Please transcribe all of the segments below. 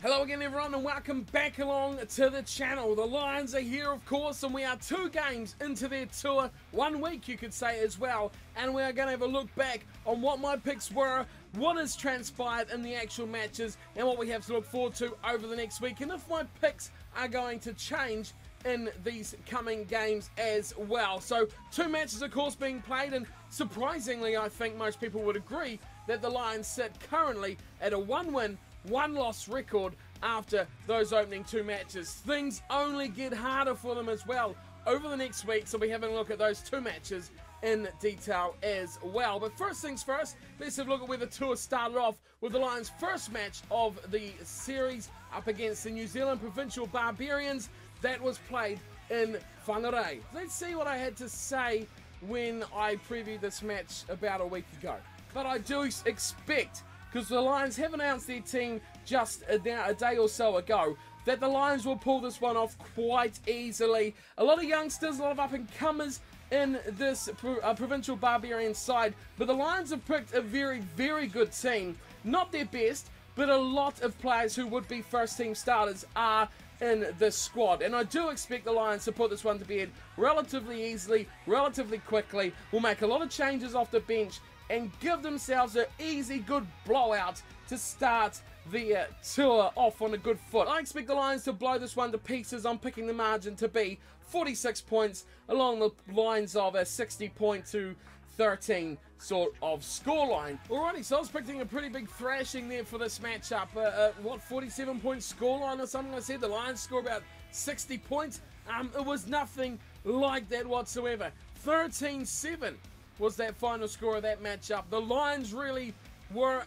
Hello again everyone and welcome back along to the channel. The Lions are here of course, and we are 2 games into their tour, 1 week you could say as well, and we are going to have a look back on what my picks were, what has transpired in the actual matches, and what we have to look forward to over the next week, and if my picks are going to change in these coming games as well. So 2 matches of course being played, and surprisingly I think most people would agree that the Lions sit currently at a 1-win, 1-loss record after those opening 2 matches. Things only get harder for them as well over the next week, so we're having a look at those 2 matches in detail as well. But first things first, let's have a look at where the tour started off with the Lions' first match of the series up against the New Zealand Provincial Barbarians. That was played in Whangarei. Let's see what I had to say when I previewed this match about a week ago. But I do expect, because the Lions have announced their team just a day or so ago, that the Lions will pull this one off quite easily. A lot of youngsters, a lot of up-and-comers in this Provincial Barbarian side, but the Lions have picked a very, very good team. Not their best, but a lot of players who would be first-team starters are in this squad, and I do expect the Lions to put this one to bed relatively easily, relatively quickly. Will make a lot of changes off the bench and give themselves an easy, good blowout to start the tour off on a good foot. I expect the Lions to blow this one to pieces. I'm picking the margin to be 46 points along the lines of a 60 point to 13 sort of scoreline. Alrighty, so I was predicting a pretty big thrashing there for this matchup. What, 47 point scoreline or something? I said the Lions score about 60 points. It was nothing like that whatsoever. 13-7 was that final score of that matchup. The Lions really were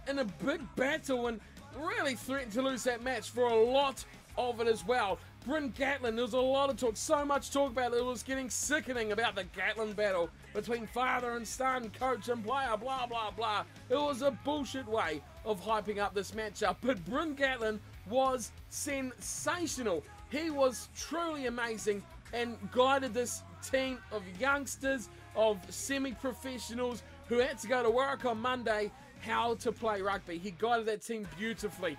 in a big battle and really threatened to lose that match for a lot of it as well. Bryn Gatlin, there was a lot of talk, so much talk about it, it was getting sickening about the Gatlin battle between father and son, coach and player, blah blah blah. It was a bullshit way of hyping up this matchup, but Bryn Gatlin was sensational. He was truly amazing and guided this team of youngsters, of semi-professionals who had to go to work on Monday how to play rugby. He guided that team beautifully.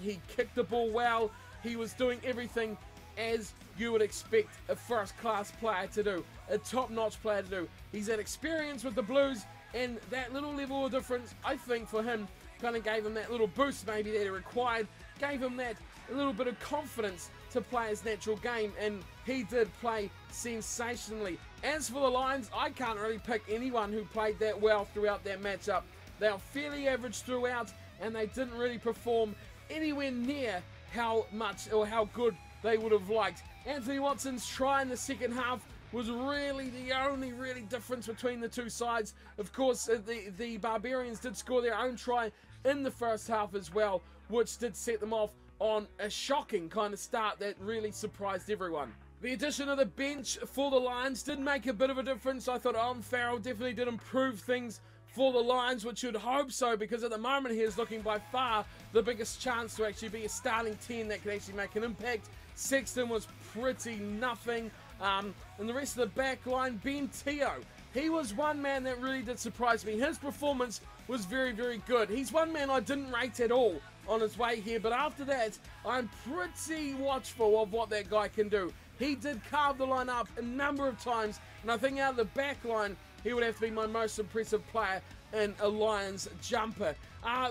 He kicked the ball well. He was doing everything as you would expect a first-class player to do, a top-notch player to do. He's had experience with the Blues, and that little level of difference, I think, for him, kind of gave him that little boost maybe that he required, gave him that little bit of confidence to play his natural game, and he did play sensationally. As for the Lions, I can't really pick anyone who played that well throughout that matchup. They were fairly average throughout, and they didn't really perform anywhere near how much or how good they would have liked. Anthony Watson's try in the second half was really the only really difference between the 2 sides. Of course, the Barbarians did score their own try in the first half as well, which did set them off on a shocking kind of start that really surprised everyone. The addition of the bench for the Lions did make a bit of a difference. I thought Owen Farrell definitely did improve things for the Lions, which you'd hope so, because at the moment he is looking by far the biggest chance to actually be a starting 10 that can actually make an impact. Sexton was pretty nothing. And the rest of the back line, Ben Teo, he was one man that really did surprise me. His performance was very, very good. He's one man I didn't rate at all on his way here, but after that, I'm pretty watchful of what that guy can do. He did carve the line up a number of times, and I think out of the back line, he would have to be my most impressive player in a Lions jumper.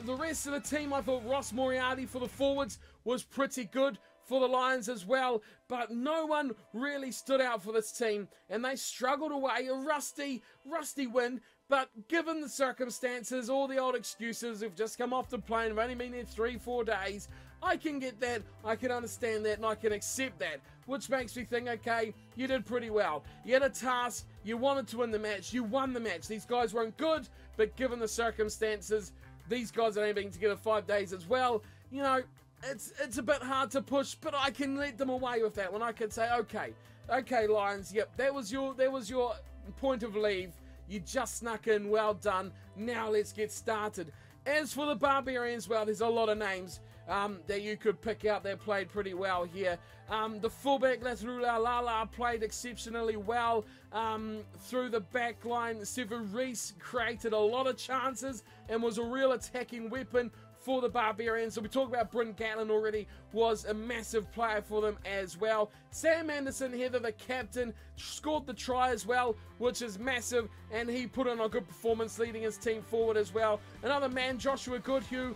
The rest of the team, I thought Ross Moriarty for the forwards was pretty good for the Lions as well, but no one really stood out for this team, and they struggled away. A rusty win, but given the circumstances, all the old excuses, have just come off the plane, have only been there 3-4 days, I can get that, I can understand that, and I can accept that, which makes me think, okay, you did pretty well. You had a task, you wanted to win the match, you won the match. These guys weren't good, but given the circumstances, these guys are only being together 5 days as well. You know, it's a bit hard to push, but I can let them away with that when I can say, okay, Lions, yep, that was your point of leave. You just snuck in, well done. Now let's get started. As for the Barbarians, well, there's a lot of names that you could pick out that played pretty well here. The fullback Latrula played exceptionally well through the back line. SuperBru created a lot of chances and was a real attacking weapon for the Barbarians. So we talked about Bryn Gatlin already, was a massive player for them as well. Sam Anderson, Heather, the captain, scored the try as well, which is massive, and he put in a good performance leading his team forward as well. Another man, Joshua Goodhue,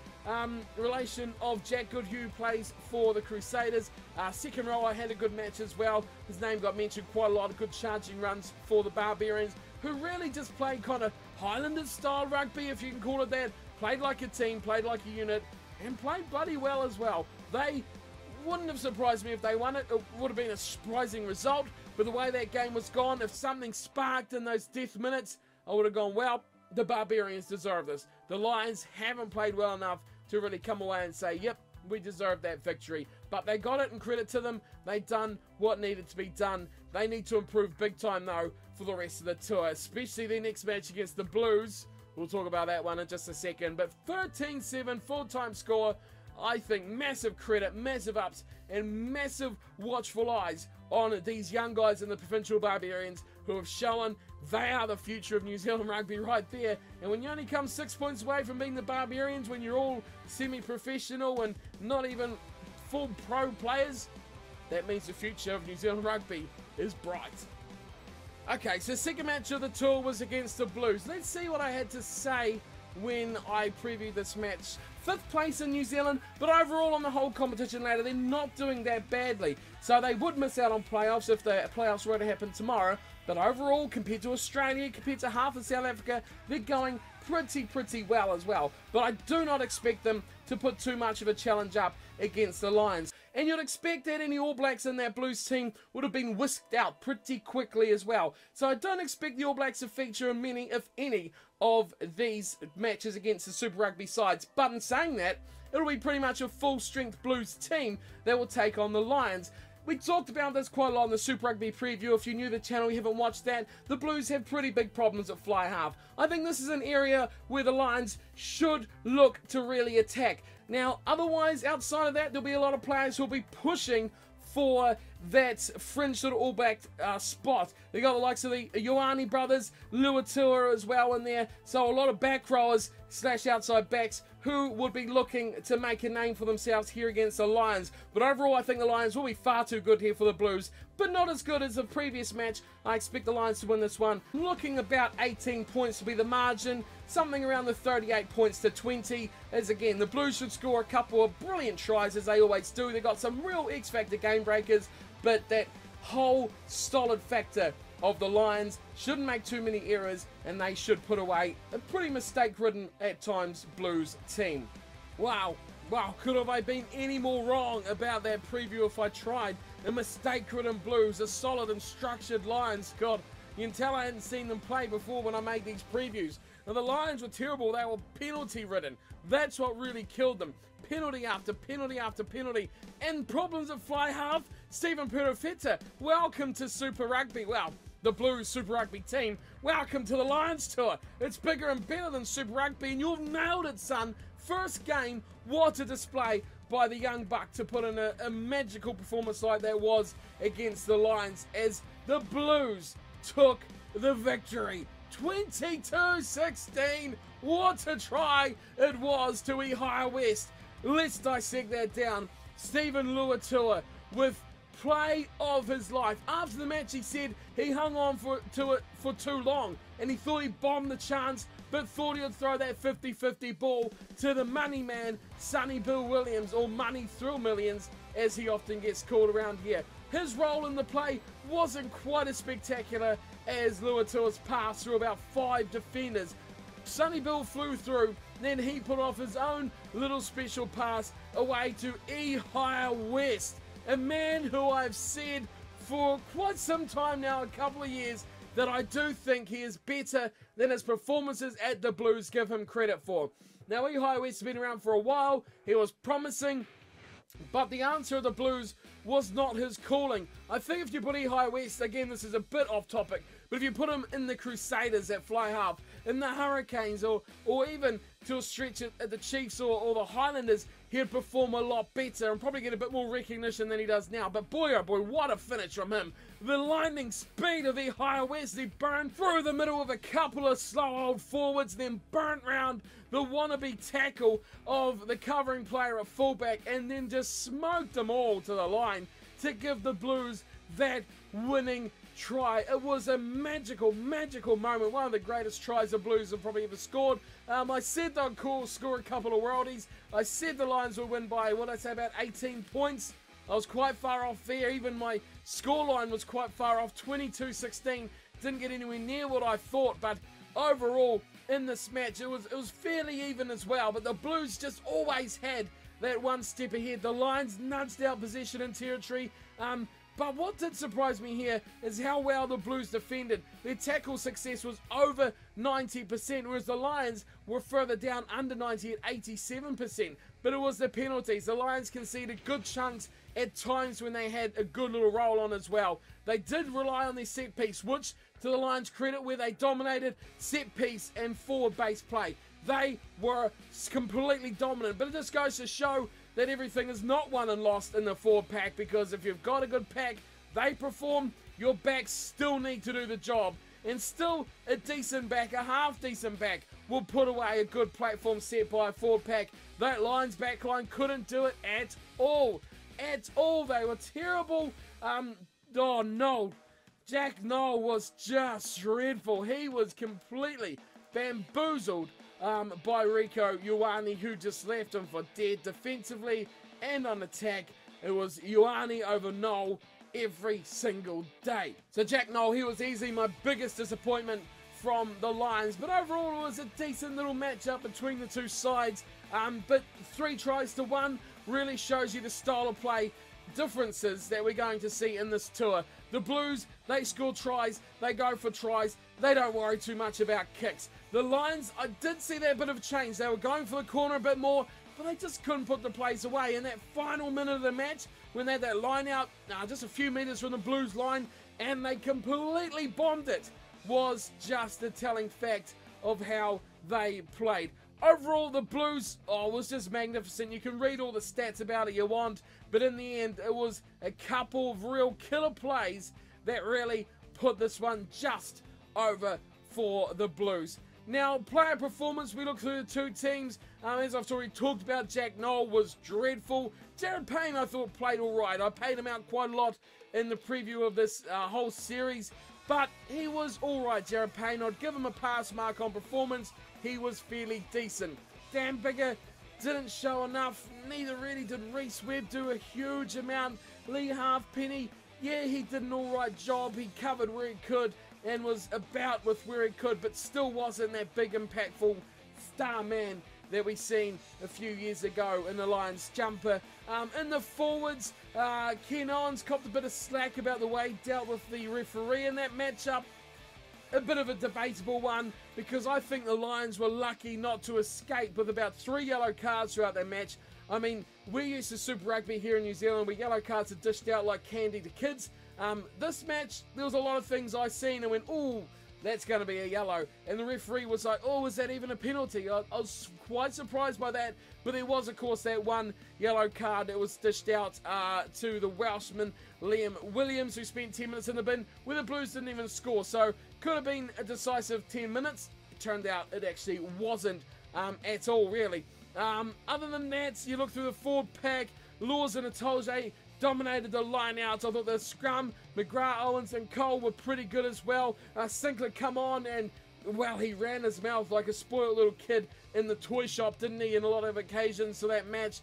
relation of Jack Goodhue, plays for the Crusaders. Second rower had a good match as well. His name got mentioned quite a lot of good charging runs for the Barbarians, who really just played kind of Highlanders style rugby, if you can call it that. Played like a team, played like a unit, and played bloody well as well. They wouldn't have surprised me if they won it. It would have been a surprising result, but the way that game was gone, if something sparked in those death minutes, I would have gone, well, the Barbarians deserve this. The Lions haven't played well enough to really come away and say, yep, we deserve that victory. But they got it, and credit to them. They done what needed to be done. They need to improve big time, though, for the rest of the tour, especially their next match against the Blues. We'll talk about that one in just a second. But 13-7 full-time score. I think massive credit, massive ups, and massive watchful eyes on these young guys in the Provincial Barbarians who have shown they are the future of New Zealand rugby right there. And when you only come 6 points away from being the Barbarians, when you're all semi-professional and not even full pro players, that means the future of New Zealand rugby is bright. Okay, so second match of the tour was against the Blues. Let's see what I had to say when I previewed this match. 5th place in New Zealand, but overall on the whole competition ladder, they're not doing that badly. So they would miss out on playoffs if the playoffs were to happen tomorrow. But overall, compared to Australia, compared to half of South Africa, they're going pretty well as well. But I do not expect them to put too much of a challenge up against the Lions. And you'd expect that any All Blacks in that Blues team would have been whisked out pretty quickly as well. So I don't expect the All Blacks to feature in many, if any, of these matches against the Super Rugby sides. But in saying that, it'll be pretty much a full-strength Blues team that will take on the Lions. We talked about this quite a lot in the Super Rugby preview. If you're new to the channel, you haven't watched that, the Blues have pretty big problems at fly half. I think this is an area where the Lions should look to really attack. Now, otherwise, outside of that, there'll be a lot of players who'll be pushing for that fringe sort of All Black spot. They got the likes of the Ioane brothers, Luatua as well in there. So a lot of back rowers / outside backs who would be looking to make a name for themselves here against the Lions. But overall, I think the Lions will be far too good here for the Blues, but not as good as the previous match. I expect the Lions to win this one. Looking about 18 points to be the margin, something around the 38 points to 20, as again, the Blues should score a couple of brilliant tries as they always do. They've got some real X-Factor game breakers, but that whole solid factor of the Lions shouldn't make too many errors, and they should put away a pretty mistake-ridden at times Blues team. Wow, could have I been any more wrong about that preview if I tried? A mistake-ridden Blues, a solid and structured Lions. God, you can tell I hadn't seen them play before when I made these previews. Now, the Lions were terrible. They were penalty-ridden. That's what really killed them. Penalty after penalty after penalty. And problems at fly half. Stephen Perofeta, welcome to Super Rugby. Well, the Blues Super Rugby team, welcome to the Lions tour. It's bigger and better than Super Rugby, and you've nailed it, son. First game, what a display by the young buck to put in a magical performance like that was against the Lions as the Blues took the victory. 22-16. What a try it was to Ihia West. Let's dissect that down. Stephen Luatua with play of his life. After the match, he said he hung on to it for too long and he thought he bombed the chance, but thought he would throw that 50-50 ball to the money man, Sonny Bill Williams, or Money Thrill Millions, as he often gets called around here. His role in the play wasn't quite as spectacular as Luatua's pass through about 5 defenders. Sonny Bill flew through, then he put off his own little special pass away to Ihia West, a man who I've said for quite some time now, a couple of years, that I do think he is better than his performances at the Blues give him credit for. Now, Ihia West has been around for a while. He was promising, but the answer of the Blues was not his calling. I think if you put Ihia West, again, this is a bit off topic, but if you put him in the Crusaders at fly half, in the Hurricanes, or even to a stretch at the Chiefs or the Highlanders, he'd perform a lot better and probably get a bit more recognition than he does now. But boy, oh boy, what a finish from him. The lightning speed of the higher Wesley burned through the middle of a couple of slow old forwards, then burnt round the wannabe tackle of the covering player at fullback, and then just smoked them all to the line to give the Blues that winning try. It was a magical, magical moment. One of the greatest tries the Blues have probably ever scored. I said they'd score a couple of worldies. I said the Lions would win by, what did I say, about 18 points. I was quite far off there. Even my scoreline was quite far off, 22-16. Didn't get anywhere near what I thought, but overall, in this match, it was fairly even as well. But the Blues just always had that one step ahead. The Lions nudged out possession and territory. But what did surprise me here is how well the Blues defended. Their tackle success was over 90%, whereas the Lions were further down under 90 at 87%. But it was the penalties. The Lions conceded good chunks at times when they had a good little roll on as well. They did rely on their set piece, which, to the Lions' credit, where they dominated set piece and forward base play. They were completely dominant, but it just goes to show that everything is not won and lost in the forward pack, because if you've got a good pack, they perform, your backs still need to do the job. And still, a decent back, a half decent back, will put away a good platform set by a forward pack. That Lions backline couldn't do it at all. At all. They were terrible. Oh no. Jack Noel was just dreadful. He was completely bamboozled by Rieko Ioane, who just left him for dead defensively and on attack. It was Ioane over Noel every single day. So Jack Noel, he was easily my biggest disappointment from the Lions, but overall it was a decent little matchup between the two sides. But 3 tries to 1 really shows you the style of play differences that we're going to see in this tour. The Blues, they score tries, they go for tries, they don't worry too much about kicks. The Lions, I did see that bit of a change. They were going for the corner a bit more, but they just couldn't put the plays away. In that final minute of the match, when they had that line out, just a few metres from the Blues line, and they completely bombed it, was just a telling fact of how they played. Overall, the Blues, was just magnificent. You can read all the stats about it you want, but in the end, it was a couple of real killer plays that really put this one just over for the Blues. Now, player performance, we look through the two teams. As I've already talked about, Jack Noel was dreadful. Jared Payne, I thought, played all right. I paid him out quite a lot in the preview of this whole series, but he was all right, Jared Payne. I'd give him a pass mark on performance. He was fairly decent. Dan Biggar didn't show enough. Neither really did Reese Webb do a huge amount. Lee Halfpenny, yeah, he did an all right job. He covered where he could and was about with where he could, but still wasn't that big, impactful star man that we seen a few years ago in the Lions jumper. In the forwards, Ken Owens copped a bit of slack about the way he dealt with the referee in that matchup. A bit of a debatable one, because I think the Lions were lucky not to escape with about 3 yellow cards throughout that match. I mean, we're used to Super Rugby here in New Zealand where yellow cards are dished out like candy to kids. This match, there was a lot of things I seen and went, ooh, that's going to be a yellow. And the referee was like, oh, is that even a penalty? I was quite surprised by that. But there was, of course, that one yellow card that was dished out to the Welshman, Liam Williams, who spent 10 minutes in the bin, where the Blues didn't even score. So, could have been a decisive 10 minutes. It turned out it actually wasn't at all, really. Other than that, you look through the forward pack, Laws and Atolje dominated the line-outs. I thought the scrum, McGrath, Owens and Cole were pretty good as well. Sinclair come on and, well, he ran his mouth like a spoiled little kid in the toy shop, didn't he, in a lot of occasions to that match.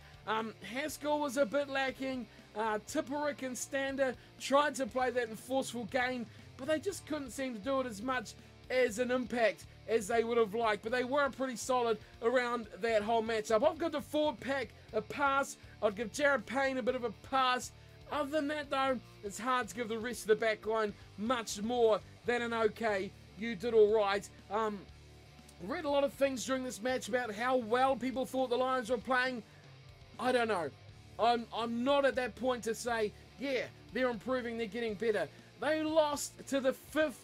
Haskell was a bit lacking. Tipperick and Stander tried to play that enforceful game, but they just couldn't seem to do it as much as an impact as they would have liked. But they were pretty solid around that whole matchup. I've got the forward pack a pass. I'd give Jared Payne a bit of a pass. Other than that, though, it's hard to give the rest of the back line much more than an okay. You did all right. Read a lot of things during this match about how well people thought the Lions were playing. I don't know. I'm not at that point to say, yeah, they're improving, they're getting better. They lost to the 5th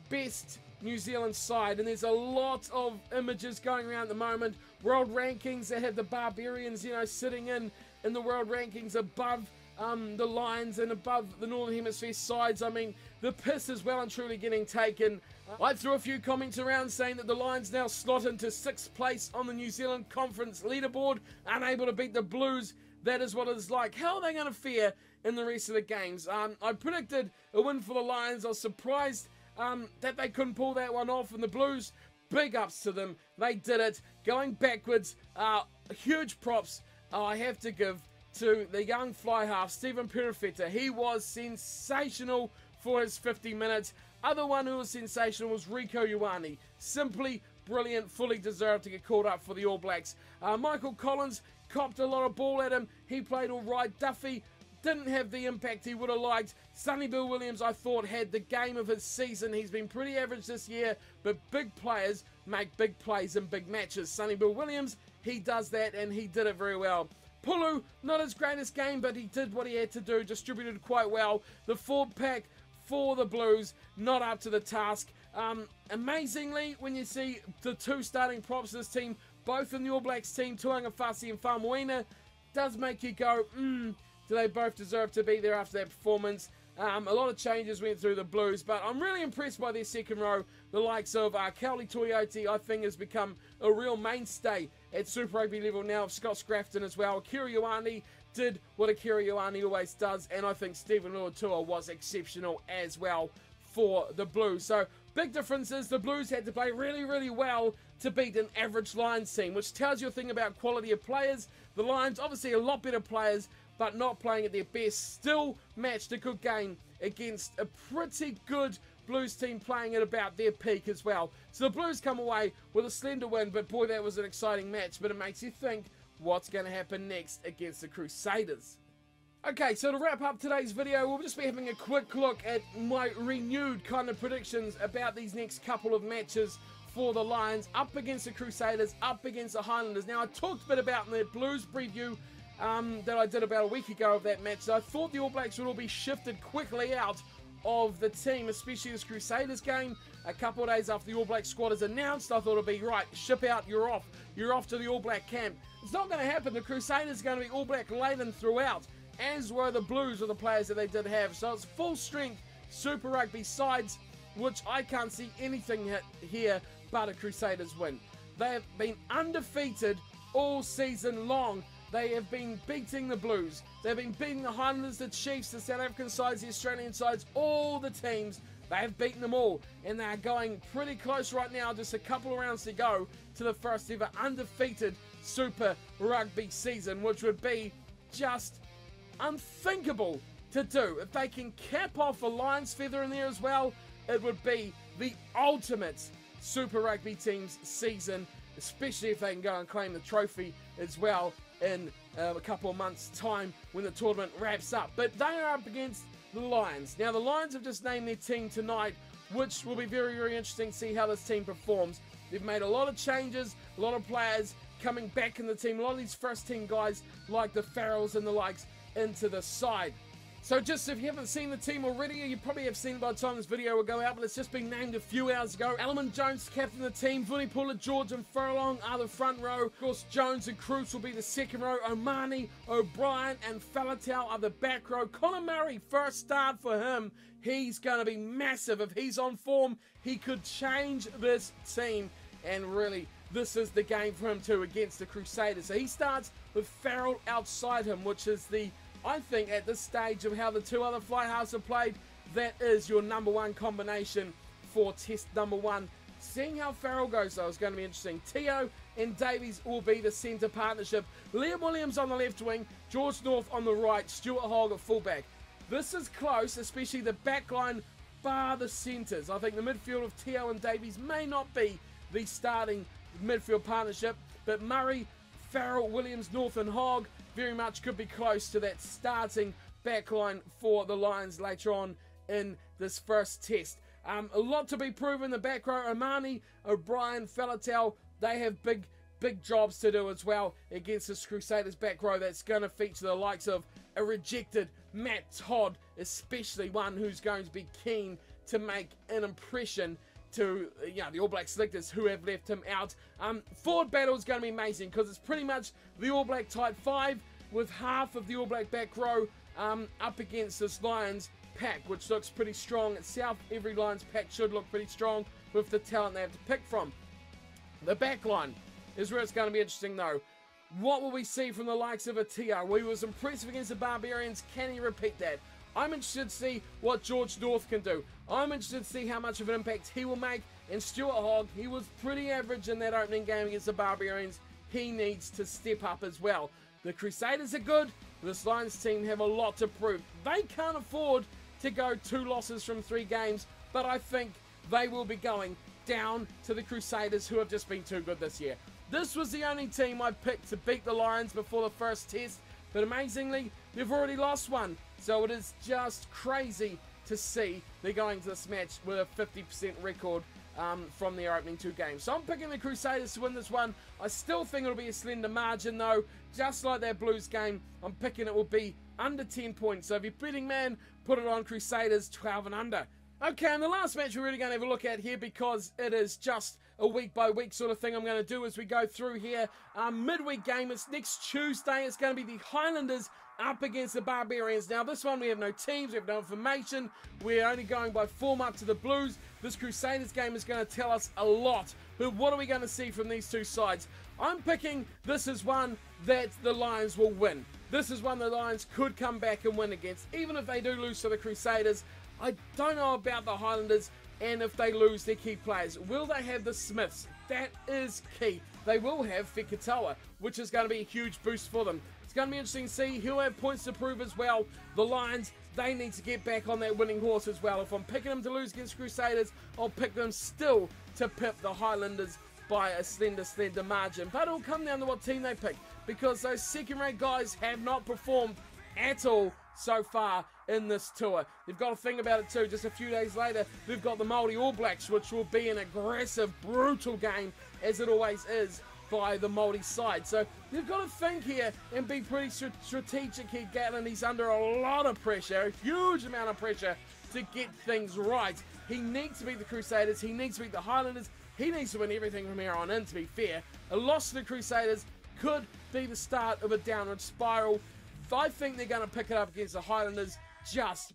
best New Zealand side, and there's a lot of images going around at the moment world rankings. They have the Barbarians, you know, sitting in the world rankings above the Lions and above the Northern Hemisphere sides. I mean, the piss is well and truly getting taken. I threw a few comments around saying that the Lions now slot into 6th place on the New Zealand Conference leaderboard, unable to beat the Blues. That is what it's like. How are they going to fare in the rest of the games? I predicted a win for the Lions. I was surprised that they couldn't pull that one off, and the Blues, big ups to them. They did it. Going backwards, huge props I have to give to the young fly half, Stephen Perifetta. He was sensational for his 50 minutes. Other one who was sensational was Rieko Ioane. Simply brilliant, fully deserved to get called up for the All Blacks. Michael Collins copped a lot of ball at him. He played all right. Duffy didn't have the impact he would have liked. Sonny Bill Williams, I thought, had the game of his season. He's been pretty average this year, but big players make big plays in big matches. Sonny Bill Williams, he does that, and he did it very well. Pulu, not his greatest game, but he did what he had to do, distributed quite well. The forward pack for the Blues, not up to the task. Amazingly, when you see the two starting props of this team, both in the All Blacks team, Tuangafasi and Faumuina, does make you go, do they both deserve to be there after that performance? A lot of changes went through the Blues, but I'm really impressed by their second row. The likes of Kauli Toyoti, I think, has become a real mainstay at Super Rugby level now. Scott Scrafton as well. Akira Ioane did what Akira Ioane always does, and I think Stephen Luatua was exceptional as well for the Blues. So, big differences. The Blues had to play really, really well to beat an average Lions team, which tells you a thing about quality of players. The Lions, obviously a lot better players, but not playing at their best. Still matched a good game against a pretty good Blues team playing at about their peak as well. So the Blues come away with a slender win, but boy, that was an exciting match. But it makes you think, what's going to happen next against the Crusaders? Okay, so to wrap up today's video, we'll just be having a quick look at my renewed kind of predictions about these next couple of matches for the Lions, up against the Crusaders, up against the Highlanders. Now, I talked a bit about in the Blues preview that I did about a week ago of that match. So I thought the All Blacks would all be shifted quickly out of the team, especially this Crusaders game. A couple of days after the All Black squad is announced, I thought it'd be, right, ship out, you're off. You're off to the All Black camp. It's not going to happen. The Crusaders are going to be All Black laden throughout, as were the Blues with the players that they did have. So it's full strength Super Rugby sides, which I can't see anything here but a Crusaders win. They have been undefeated all season long. They have been beating the Blues. They've been beating the Highlanders, the Chiefs, the South African sides, the Australian sides, all the teams. They have beaten them all, and they're going pretty close right now, just a couple of rounds to go to the first ever undefeated Super Rugby season, which would be just unthinkable to do. If they can cap off a Lions feather in there as well, it would be the ultimate Super Rugby team's season, especially if they can go and claim the trophy as well in a couple of months' time when the tournament wraps up. But they are up against the Lions. Now, the Lions have just named their team tonight, which will be very, very interesting to see how this team performs. They've made a lot of changes, a lot of players coming back in the team, a lot of these first-team guys like the Farrells and the likes into the side. So just if you haven't seen the team already, you probably have seen it by the time this video will go out, but it's just been named a few hours ago. Alaman Jones captain the team, Vunipula, George and Furlong are the front row. Of course, Jones and Cruz will be the second row. Omani, O'Brien and Faletau are the back row. Conor Murray, first start for him. He's going to be massive. If he's on form, he could change this team. And really, this is the game for him too against the Crusaders. So he starts with Farrell outside him, which is the, I think at this stage of how the two other fly halves have played, that is your number one combination for test number one. Seeing how Farrell goes though is going to be interesting. Teo and Davies will be the centre partnership. Liam Williams on the left wing, George North on the right, Stuart Hogg at fullback. This is close, especially the back line bar the centres. I think the midfield of Teo and Davies may not be the starting midfield partnership, but Murray, Farrell, Williams, North and Hogg very much could be close to that starting backline for the Lions later on in this first test. A lot to be proven. The back row, Omani, O'Brien, Faletau, they have big jobs to do as well against this Crusaders back row that's going to feature the likes of a rejected Matt Todd, especially one who's going to be keen to make an impression to the All Black selectors who have left him out. Forward battle is going to be amazing because it's pretty much the All Black type 5 with half of the All Black back row up against this Lions pack, which looks pretty strong. South, every Lions pack should look pretty strong with the talent they have to pick from. The back line is where it's going to be interesting though. What will we see from the likes of a TR? We was impressive against the Barbarians. Can he repeat that? I'm interested to see what George North can do. I'm interested to see how much of an impact he will make. And Stuart Hogg, he was pretty average in that opening game against the Barbarians. He needs to step up as well. The Crusaders are good. This Lions team have a lot to prove. They can't afford to go 2 losses from 3 games, but I think they will be going down to the Crusaders, who have just been too good this year. This was the only team I picked to beat the Lions before the first test, but amazingly, they've already lost one. So it is just crazy to see they're going to this match with a 50% record from their opening 2 games. So I'm picking the Crusaders to win this one. I still think it'll be a slender margin though. Just like that Blues game, I'm picking it will be under 10 points. So if you're betting, man, put it on Crusaders 12 and under. Okay, and the last match we're really going to have a look at here, because it is just a week-by-week sort of thing I'm going to do as we go through here. Midweek game is next Tuesday. It's going to be the Highlanders up against the Barbarians. Now, this one we have no teams, we have no information. We're only going by form up to the Blues. This Crusaders game is going to tell us a lot. But what are we going to see from these 2 sides? I'm picking this is one that the Lions will win. This is one the Lions could come back and win against, even if they do lose to the Crusaders. I don't know about the Highlanders, and if they lose their key players. Will they have the Smiths? That is key. They will have Fekitoa, which is going to be a huge boost for them. It's going to be interesting to see. He'll have points to prove as well. The Lions, they need to get back on that winning horse as well. If I'm picking them to lose against Crusaders, I'll pick them still to pip the Highlanders by a slender margin. But it'll come down to what team they pick, because those second-rate guys have not performed at all so far in this tour. They've got to think about it too. Just a few days later, they've got the Māori All Blacks, which will be an aggressive, brutal game, as it always is by the Māori side. So they've got to think here and be pretty strategic here. Gatlin, he's under a lot of pressure, a huge amount of pressure to get things right. He needs to beat the Crusaders. He needs to beat the Highlanders. He needs to win everything from here on in, to be fair. A loss to the Crusaders could be the start of a downward spiral. I think they're going to pick it up against the Highlanders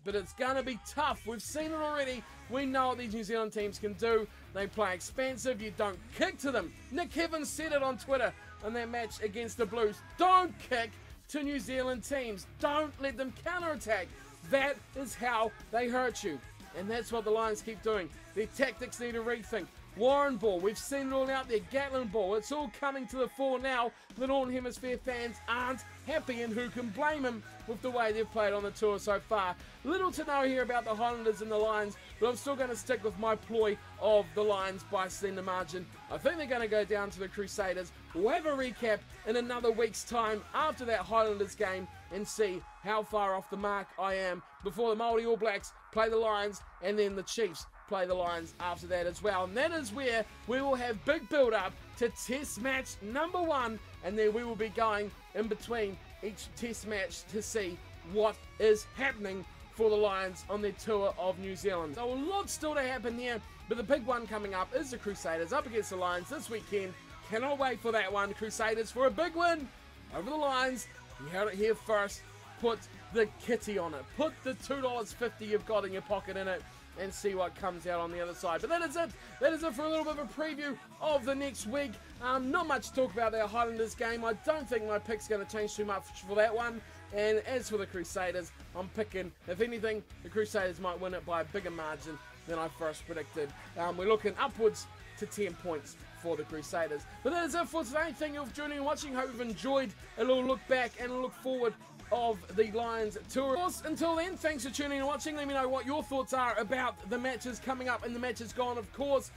but it's going to be tough. We've seen it already. We know what these New Zealand teams can do. They play expansive. You don't kick to them. Nick Evans said it on Twitter in that match against the Blues. Don't kick to New Zealand teams. Don't let them counterattack. That is how they hurt you. And that's what the Lions keep doing. Their tactics need a rethink. Warren ball, we've seen it all out there. Gatlin ball, it's all coming to the fore now. The Northern Hemisphere fans aren't happy, and who can blame them with the way they've played on the tour so far. Little to know here about the Highlanders and the Lions, but I'm still going to stick with my ploy of the Lions by a slender margin. I think they're going to go down to the Crusaders. We'll have a recap in another week's time after that Highlanders game and see how far off the mark I am before the Māori All Blacks play the Lions, and then the Chiefs play the Lions after that as well. And that is where we will have big build up to test match number 1, and then we will be going in between each test match to see what is happening for the Lions on their tour of New Zealand. So a lot still to happen here, but the big one coming up is the Crusaders up against the Lions this weekend. Cannot wait for that one. Crusaders for a big win over the Lions. You heard it here first. Put the kitty on it. Put the $2.50 you've got in your pocket in it, and see what comes out on the other side. But that is it. That is it for a little bit of a preview of the next week. Not much to talk about that Highlanders game. I don't think my pick's going to change too much for that one. And as for the Crusaders, I'm picking, if anything, the Crusaders might win it by a bigger margin than I first predicted. We're looking upwards to 10 points for the Crusaders. But that is it for today. Thank you for joining and watching. Hope you've enjoyed a little look back and a look forward of the Lions tour. Of course, until then, thanks for tuning and watching. Let me know what your thoughts are about the matches coming up and the matches gone. Of course,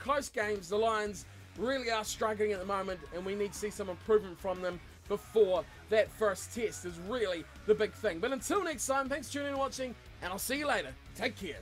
close games. The Lions really are struggling at the moment, and we need to see some improvement from them before that first test is really the big thing. But until next time, thanks for tuning and watching, and I'll see you later. Take care.